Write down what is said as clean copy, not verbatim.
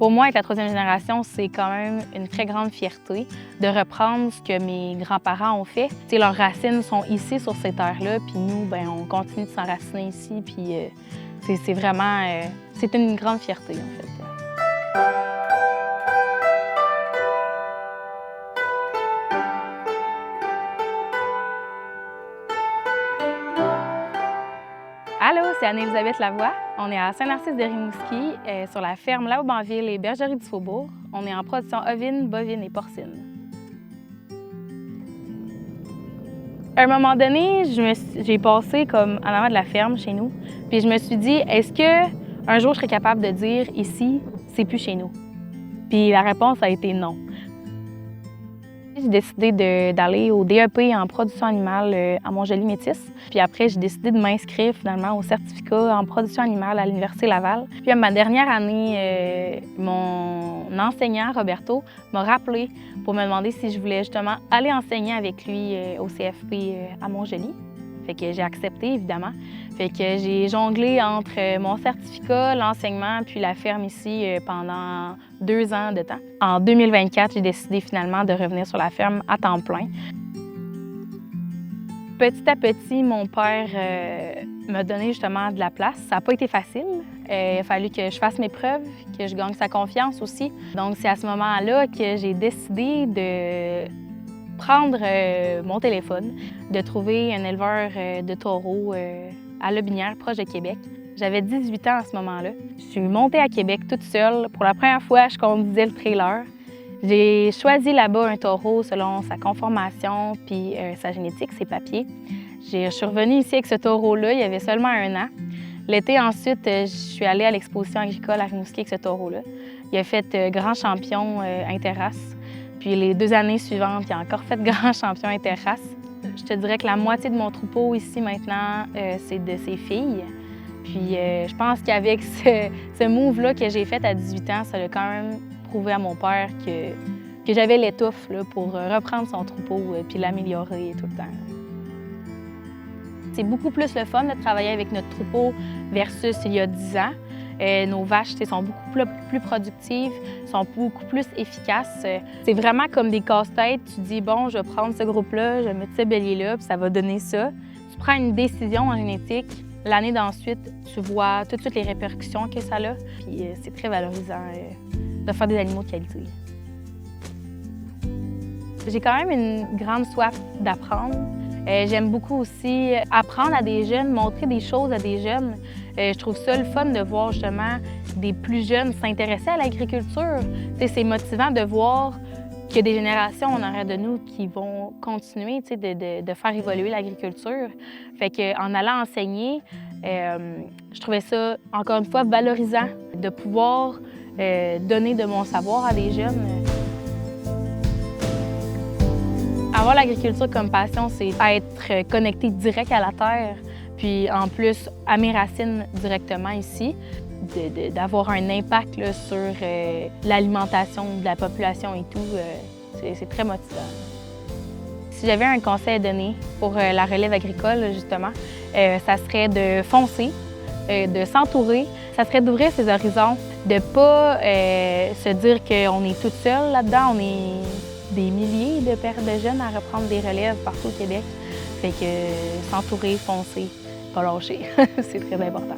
Pour moi, être la troisième génération, c'est quand même une très grande fierté de reprendre ce que mes grands-parents ont fait. T'sais, leurs racines sont ici, sur ces terres-là, puis nous, ben, on continue de s'enraciner ici, puis c'est vraiment... c'est une grande fierté, en fait. Allô, c'est Anne-Élisabeth Lavoie. On est à Saint-Narcisse-de-Rimouski, sur la ferme La Aubanville et Bergerie du Faubourg. On est en production ovine, bovine et porcine. À un moment donné, j'ai passé comme en avant de la ferme chez nous, puis je me suis dit, est-ce que un jour je serais capable de dire ici, c'est plus chez nous? Puis la réponse a été non. J'ai décidé d'aller au DEP en production animale à Montjoly Métis. Puis après, j'ai décidé de m'inscrire finalement au certificat en production animale à l'Université Laval. Puis à ma dernière année, mon enseignant, Roberto, m'a rappelé pour me demander si je voulais justement aller enseigner avec lui au CFP à Montjoly. Fait que j'ai accepté, évidemment. Fait que j'ai jonglé entre mon certificat, l'enseignement, puis la ferme ici pendant 2 ans de temps. En 2024, j'ai décidé finalement de revenir sur la ferme à temps plein. Petit à petit, mon père m'a donné justement de la place. Ça n'a pas été facile. Il a fallu que je fasse mes preuves, que je gagne sa confiance aussi. Donc c'est à ce moment-là que j'ai décidé de prendre mon téléphone, de trouver un éleveur de taureaux à Lobinière, proche de Québec. J'avais 18 ans à ce moment-là. Je suis montée à Québec toute seule. Pour la première fois, je conduisais le trailer. J'ai choisi là-bas un taureau selon sa conformation puis sa génétique, ses papiers. Je suis revenue ici avec ce taureau-là, il y avait seulement 1 an. L'été ensuite, je suis allée à l'exposition agricole à Rimouski avec ce taureau-là. Il a fait grand champion interrace. Puis les 2 années suivantes, il a encore fait grand champion interrace. Je te dirais que la moitié de mon troupeau ici maintenant, c'est de ses filles. Puis je pense qu'avec ce move-là que j'ai fait à 18 ans, ça a quand même prouvé à mon père que j'avais l'étoffe pour reprendre son troupeau puis l'améliorer tout le temps. C'est beaucoup plus le fun de travailler avec notre troupeau versus il y a 10 ans. Nos vaches sont beaucoup plus productives, sont beaucoup plus efficaces. C'est vraiment comme des casse-têtes. Tu dis, bon, je vais prendre ce groupe-là, je vais mettre ce bélier-là, puis ça va donner ça. Tu prends une décision en génétique. L'année d'ensuite, tu vois tout de suite les répercussions que ça a. Puis c'est très valorisant de faire des animaux de qualité. J'ai quand même une grande soif d'apprendre. J'aime beaucoup aussi apprendre à des jeunes, montrer des choses à des jeunes. Je trouve ça le fun de voir justement des plus jeunes s'intéresser à l'agriculture. C'est motivant de voir qu'il y a des générations en arrière de nous qui vont continuer de faire évoluer l'agriculture. Fait qu'en allant enseigner, je trouvais ça, encore une fois, valorisant de pouvoir donner de mon savoir à des jeunes. Avoir l'agriculture comme passion, c'est être connecté direct à la terre, puis en plus à mes racines directement ici, d'avoir un impact là, sur l'alimentation de la population et tout, c'est très motivant. Si j'avais un conseil à donner pour la relève agricole, justement, ça serait de foncer, de s'entourer, ça serait d'ouvrir ses horizons, de ne pas se dire qu'on est toute seule là-dedans, on est des milliers de pères de jeunes à reprendre des relèves partout au Québec. Fait que s'entourer, foncer, pas lâcher, c'est très important.